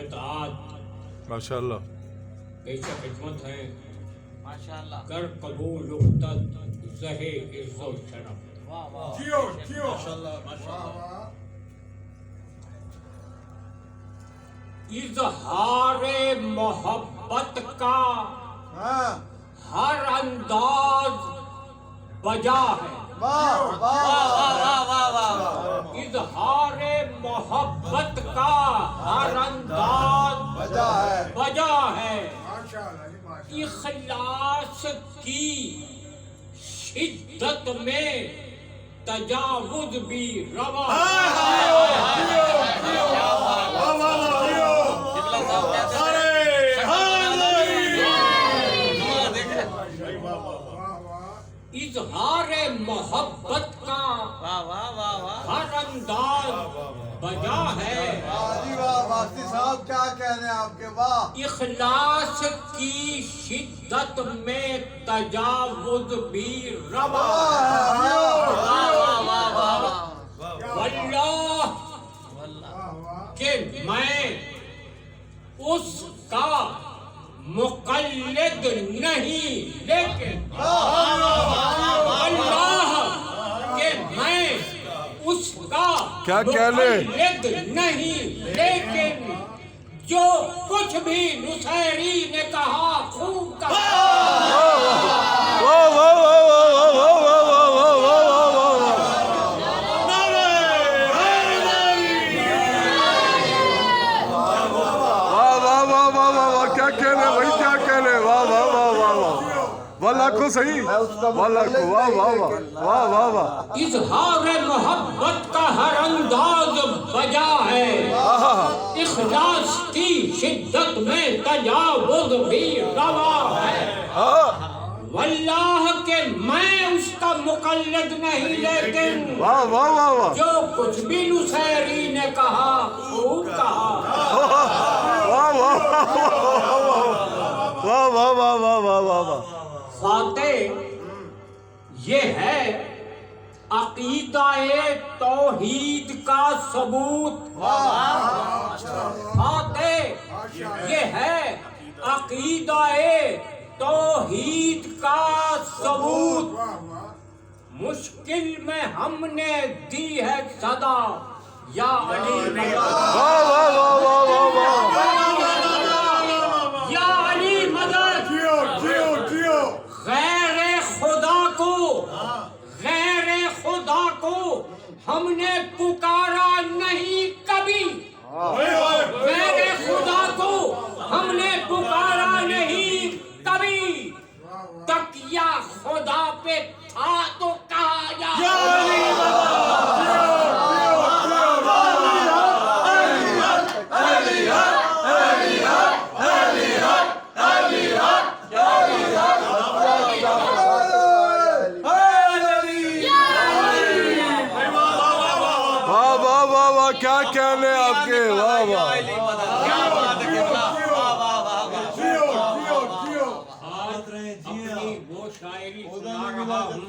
اطاعت ماشاءاللہ پیش خدمت ہیں ماشاءاللہ کر قبول اختد زہے عز و شرف واہ واہ جیو جیو ماشاءاللہ ماشاءاللہ اظہار محبت کا ہر انداز بجا ہے واہ واہ واہ واہ اظہار محبت کا ہر انداز بجا ہے اخلاص کی شدت میں تجاوز بھی روا اظہار محبت کا ہر انداز بجا ہے صاحب کیا کہہ رہے ہیں آپ کے واہ اخلاص کی شدت میں تجاوز بھی روا واللہ کہ میں اس کا مقلد نہیں لیکن اللہ کہ میں اس کا کیا کہہ لے مقلد نہیں لیکن جو کچھ بھی نصیری نے کہا خوب کہا واہ واہ واہ واہ واہ واہ واہ واہ کیا کہہ لے بھائی کیا کہہ لے واہ واہ واہ واہ واہ واللہ کو صحیح واللہ کو واہ واہ واہ واہ واہ واہ اظہار محبت کا ہر انداز بجا ہے اخلاص کی شدت میں تجاوز بھی روا ہے واللہ کہ میں اس کا مقلد نہیں لیکن واہ واہ واہ واہ جو کچھ بھی نصیری نے کہا خوب کہا واہ واہ واہ واہ واہ واہ واہ واہ فاتح یہ ہے عقیدہ توحید کا ثبوت فاتح یہ ہے عقیدہ توحید کا ثبوت مشکل میں ہم نے دی ہے صدا یا علی مدد واہ واہ واہ واہ واہ یا علی مدد غیر خدا کو ہم نے پکارا نہیں کبھی غیر خدا کو ہم نے پکارا نہیں کبھی تکیہ خدا پہ تھا تو کہا یا کیا کہنے آپ کے واہ واہ اپنی وہ شاعری سنا رہا ہوں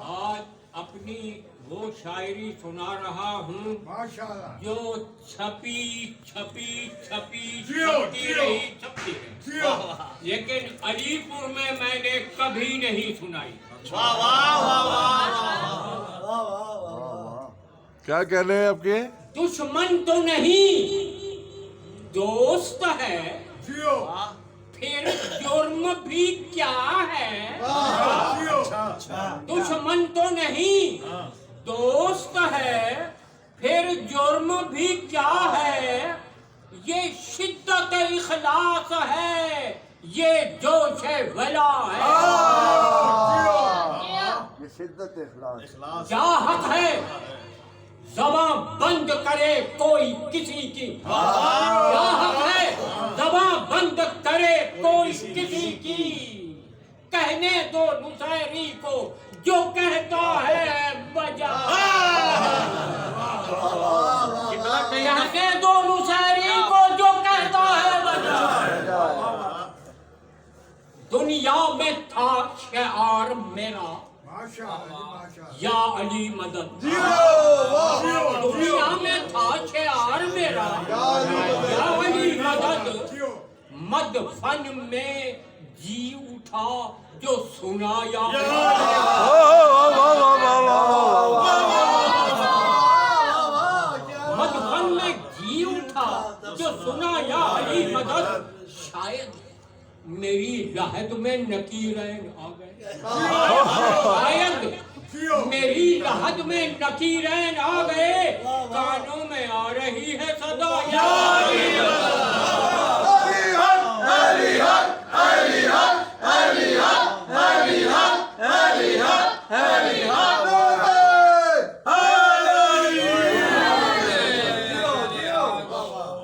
آج اپنی وہ شاعری سنا رہا ہوں جو چھپی چھپی چھپی چھپتی رہی چھپتی رہی لیکن علی پور میں نے کبھی نہیں سنائی کیا کہنے ہیں آپ کے دشمن تو نہیں دوست ہے پھر جرم بھی کیا ہے دشمن تو نہیں دوست ہے پھر جرم بھی کیا ہے یہ شدت اخلاص ہے یہ جوش ولا ہے یہ شدت اخلاص کیا حق ہے زبان بند کرے کوئی کسی کی کیا حق ہے زبان بند کرے کوئی کسی کی کہنے دو نصیری کو جو کہتا ہے بجا کہنے دو نصیری کو جو کہتا ہے بجا دنیا میں تھا شعار میرا یا علی مدد دنیا میں تھا یا علی مدد مد فن میں جی اٹھا جو سنایا مد فن میں جی اٹھا جو سنایا علی مدد شاید میری لحد میں نکیرین آ گئے شاید میری لحد میں نکیرین آ گئے کانوں میں آ رہی ہے صدا یا علی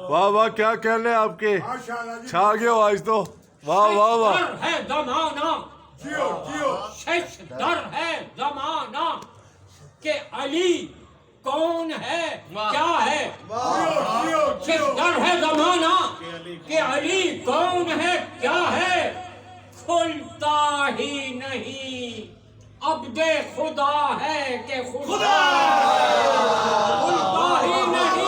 واہ واہ کیا کہنے آپ کے چھا گئے ہو آج تو واہ واہ واہ در ہے زمانہ شش در ہے زمانہ کہ علی کون ہے کیا ہے شش در ہے زمانہ کہ علی کون ہے کیا ہے کھلتا ہی نہیں عبد خدا ہے کہ خدا کھلتا ہی نہیں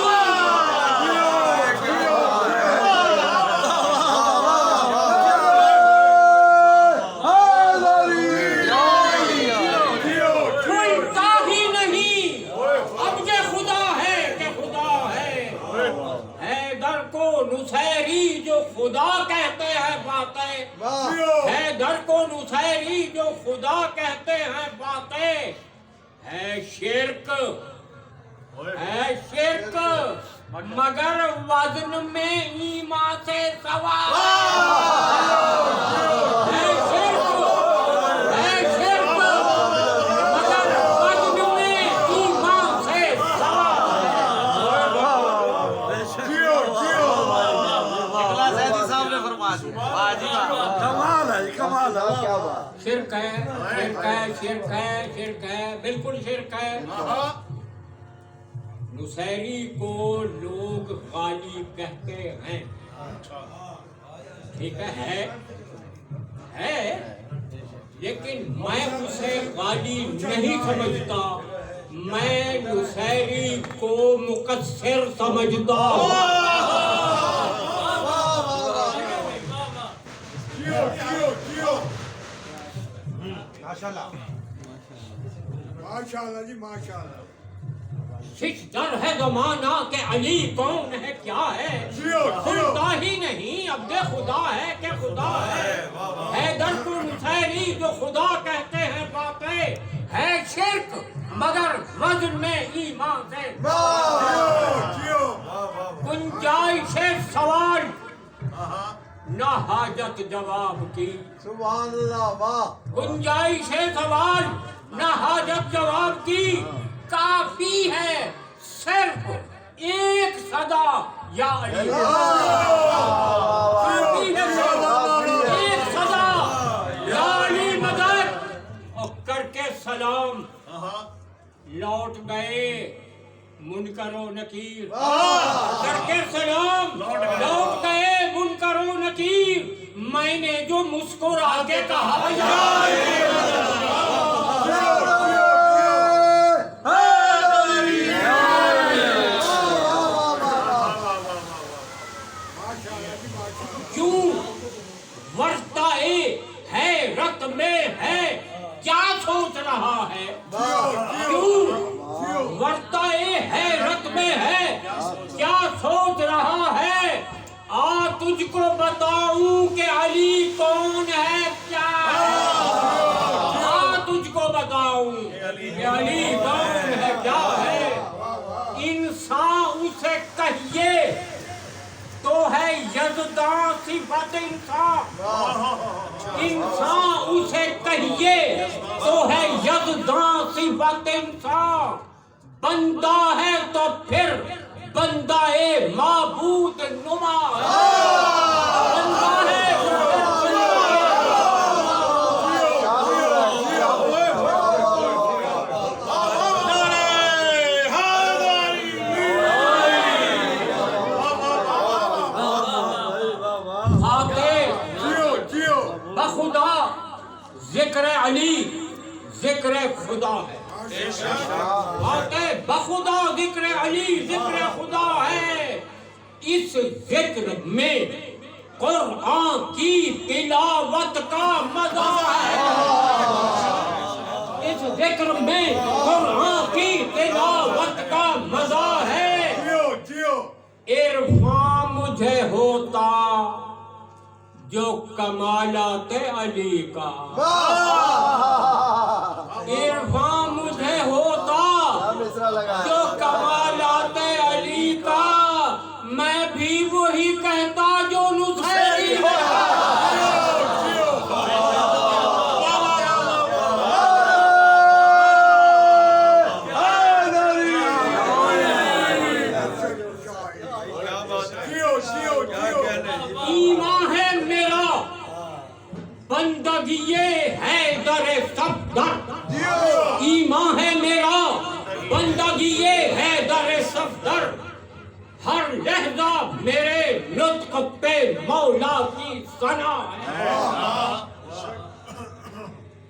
نصیری جو خدا کہتے ہیں باتیں ہے در کو نصیری جو خدا کہتے ہیں باتیں ہے شرک مگر وزن میں ایمان سے سوار ہے شرک مگر وزن میں ایمان سے سوار شرک ہے بالکل شرک ہے نصیری کو لوگ غالی کہتے ہیں ٹھیک ہے لیکن میں اسے غالی نہیں سمجھتا میں نصیری کو مقصر سمجھتا ہوں ماشاءاللہ جی ماشاءاللہ شش در ہے زمانہ کہ علی کون ہے کیا ہے خدا ہی نہیں عبد خدا ہے کہ خدا ہے در کو نصیری جو خدا کہتے ہیں باتیں ہے شرک مگر وزن میں ایمان سے گنجائش سوال نہ حاجت جواب کی سبحان اللہ واہ گنجائش سوال نہ حاجت جواب کی کافی ہے صرف ایک صدا یا علی کافی ہے ایک صدا یا علی مدد اور کر کے سلام لوٹ گئے منکر و نکیر کر کے سلام لوٹ گئے منکر و نکیر میں نے جو مسکرا کے کہا یا کیوں ورثہ حیرت میں ہے کیا سوچ رہا ہے کیوں ورثہ حیرت میں ہے کیا سوچ رہا ہے آ تجھ کو بتاؤں کہ علی کون ہے کیا ہے آ تجھ کو بتاؤں کہ علی کون ہے کیا ہے انسان اسے کہیے تو ہے یزداں صفت انسان انسان اسے کہیے تو ہے یزداں صفت انسان بندہ ہے تو پھر بندہ معبود نما بندہ ہے بخدا ذکر علی ذکر خدا ہے بخدا ذکر علی ذکر خدا ہے اس ذکر میں قرآن کی تلاوت کا مزہ ہے، اس ذکر میں قرآن کی تلاوت کا مزہ ہے۔ عرفان مجھے ہوتا جو کمالات علی کا، عرفان مجھے ہوتا جو کمالات علی کا، میں بھی وہی کہتا جو نصیری ہے۔ ایمان ہے میرا بندگی حیدر صفدر، ایمان ہے میرا بندگی حیدر صفدر، ہر لہجہ میرے نطق پہ مولا کی ثنا ہے۔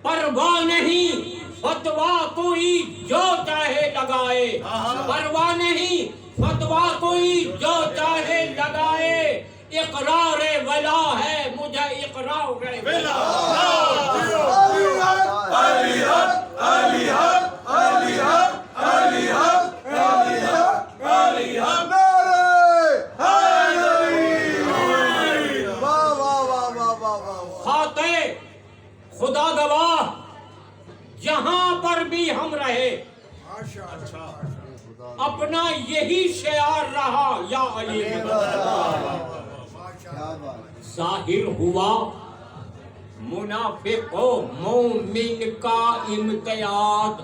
پرواہ نہیں فتویٰ کوئی جو چاہے لگائے، پرواہ نہیں فتویٰ کوئی جو چاہے لگائے، اقرار ولا ہے مجھے اقرار ولا۔ خاطر خدا گواہ جہاں پر بھی ہم رہے اپنا یہی شعار رہا یا علی۔ ظاہر ہوا منافق و مومن کا امتیاز،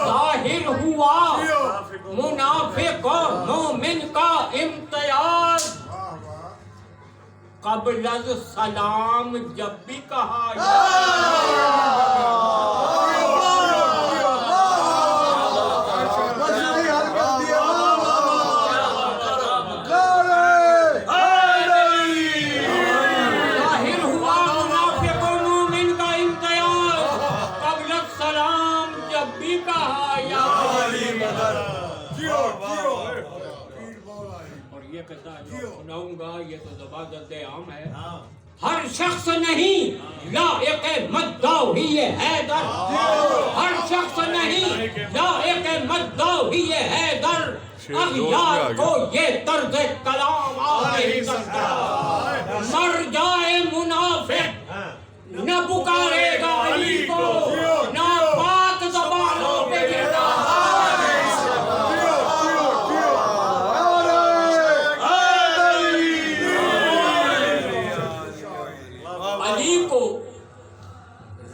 ظاہر ہوا منافق و مومن کا امتیاز، قبل از سلام جب بھی کہا سناؤں گا، یہ تو زبردست عام ہے۔ ہر شخص نہیں لائق مدعی حیدر، ہر شخص نہیں لائق مدعی حیدر، اغیار کو یہ طرز کلام آ نہیں سکتا۔ مر جائے منافق نہ پکارے گا علی کو، نہ پاک زبانوں پہ گرتا۔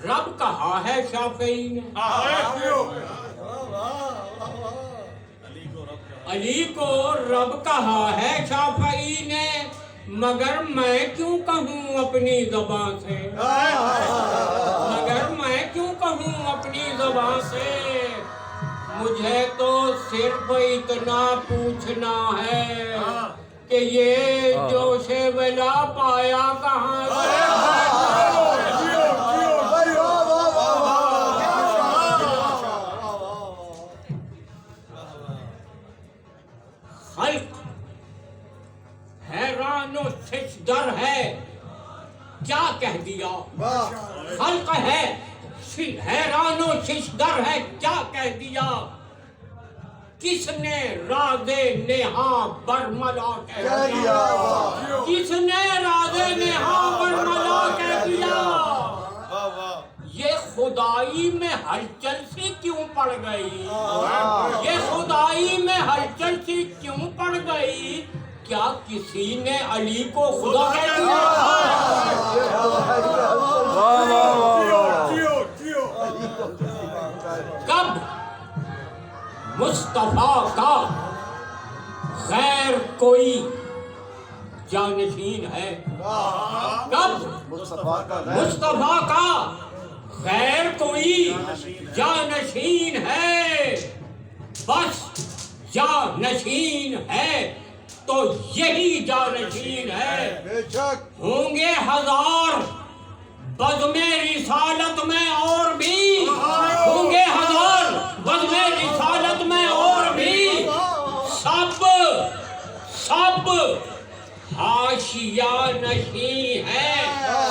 رب کہا ہے شافعی نے، علی کو رب کہا ہے شافعی نے، مگر میں کیوں کہوں اپنی زبان سے، مگر میں کیوں کہوں اپنی زبان سے، مجھے تو صرف اتنا پوچھنا ہے کہ یہ جوش ولا پایا کہاں سے۔ خلق حیران و ششدر ہے کیا کہہ دیا، خلق ہے حیران و ششدر ہے کیا کہہ دیا، کس نے راز نہاں برملا کہہ دیا، کس نے راز نہاں برملا کہہ دیا، یہ خدائی میں ہلچل سی کیوں پڑ گئی، یہ خدائی میں ہلچل سی کیوں پڑ گئی، کیا کسی نے علی کو خدا کہہ دیا؟ کب مصطفیٰ کا غیر کوئی جانشین ہے، کب مصطفیٰ کا غیر کوئی جانشین ہے، بس جانشین ہے تو یہی جانشین ہے، ہوں گے ہزار بزم رسالت میں اور بھی، ہوں گے ہزار بزم رسالت میں اور بھی، سب سب حاشیہ نشیں ہیں،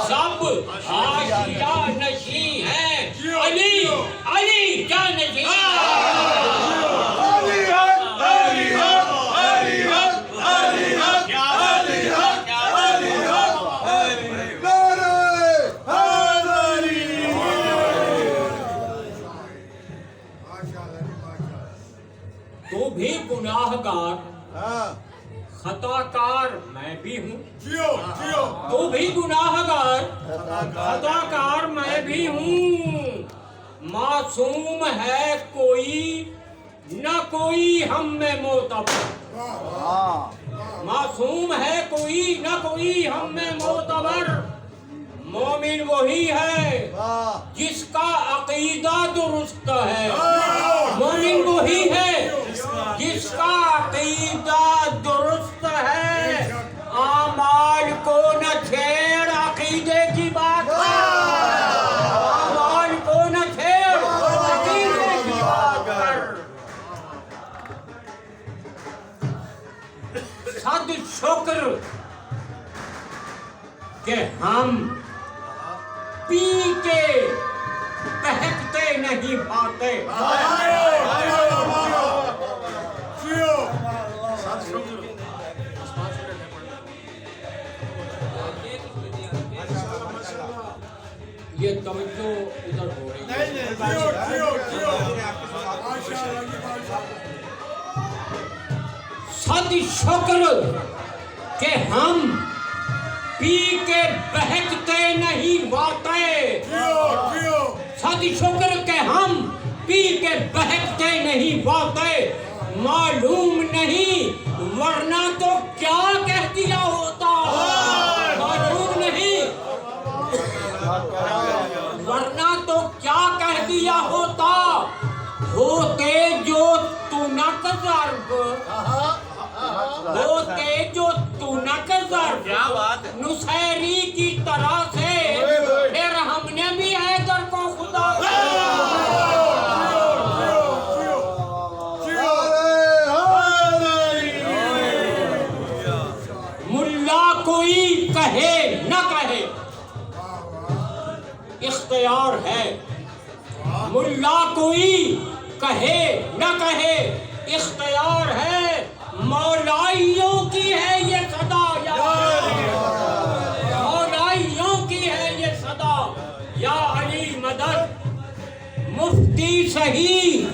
سب حاشیہ نشیں ہیں، علی علی جانشیں تو بھی گناہ گار خطا کار میں بھی ہوں، تو بھی گناہ گار خطا کار میں بھی ہوں، معصوم ہے کوئی نہ کوئی ہم میں معتبر، معصوم ہے کوئی نہ کوئی ہم میں معتبر، مومن وہی ہے جس کا عقیدہ درست ہے، مومن وہی ہے جس کا عقیدہ درست ہے، اعمال کو نہ چھیڑ عقیدے کی بات ہے، اعمال کو نہ چھیڑ عقیدے کی بات کر، صد شکر کہ ہم پی کے بہکتے نہیں پاتے، یہ توجہ ادھر ہو رہی ہے، صد شکر کہ ہم پی کے بہکتے نہیں پاتے، صد شکر کہ ہم پی کے بہکتے نہیں پاتے، معلوم نہیں ورنہ تو کیا کہہ دیا ہوتا، معلوم نہیں ورنہ تو کیا کہہ دیا ہوتا، ہوتے جو تنک ضرب، ہوتے جو تنک ضرب نصیری کی طرح سے، پھر ہم نے بھی حیدر کو خدا ملا کوئی کہے نہ کہے اختیار ہے، ملا کوئی کہے نہ کہے اختیار ہے، مولائیوں کی ہے یہ صدا، مولائیوں کی ہے یہ صدا، یا علی مدد، مفتی صحیح،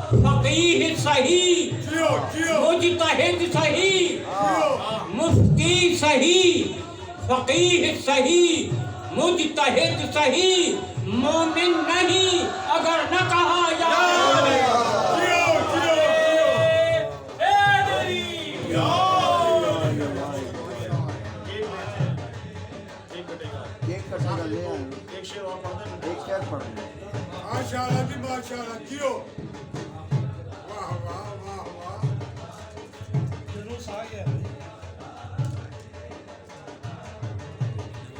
فقیہ صحیح، مجتہد صحیح، مفتی صحیح، فقیہ صحیح، مجتہد صحیح، مومن نہیں اگر نہ کہا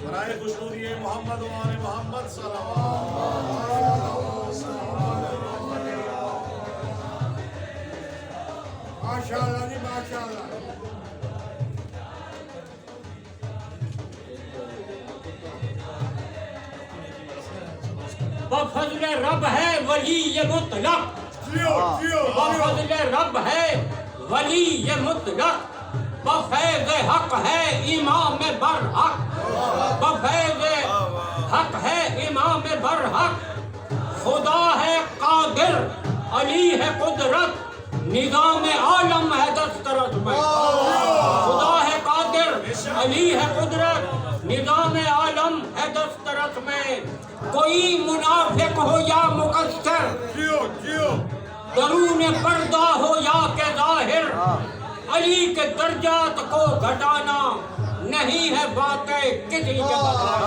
برائے خوشنودی محمد و آل محمد صلی اللہ ماشاءاللہ جی ماشاءاللہ، بفضل رب ہے ولی مطلق، بفضل رب ہے ولی مطلق، بفیض حق ہے امام برحق، بفیض حق ہے امام برحق، خدا ہے قادر علی ہے قدرت، نظام عالم ہے دسترس میں، خدا ہے قادر علی ہے قدرت، نظام عالم ہے دسترس میں، کوئی منافق ہو یا مقصر، درون پردہ ہو یا کہ ظاہر، علی کے درجات کو گھٹانا نہیں ہے باتیں کسی کے بغیر،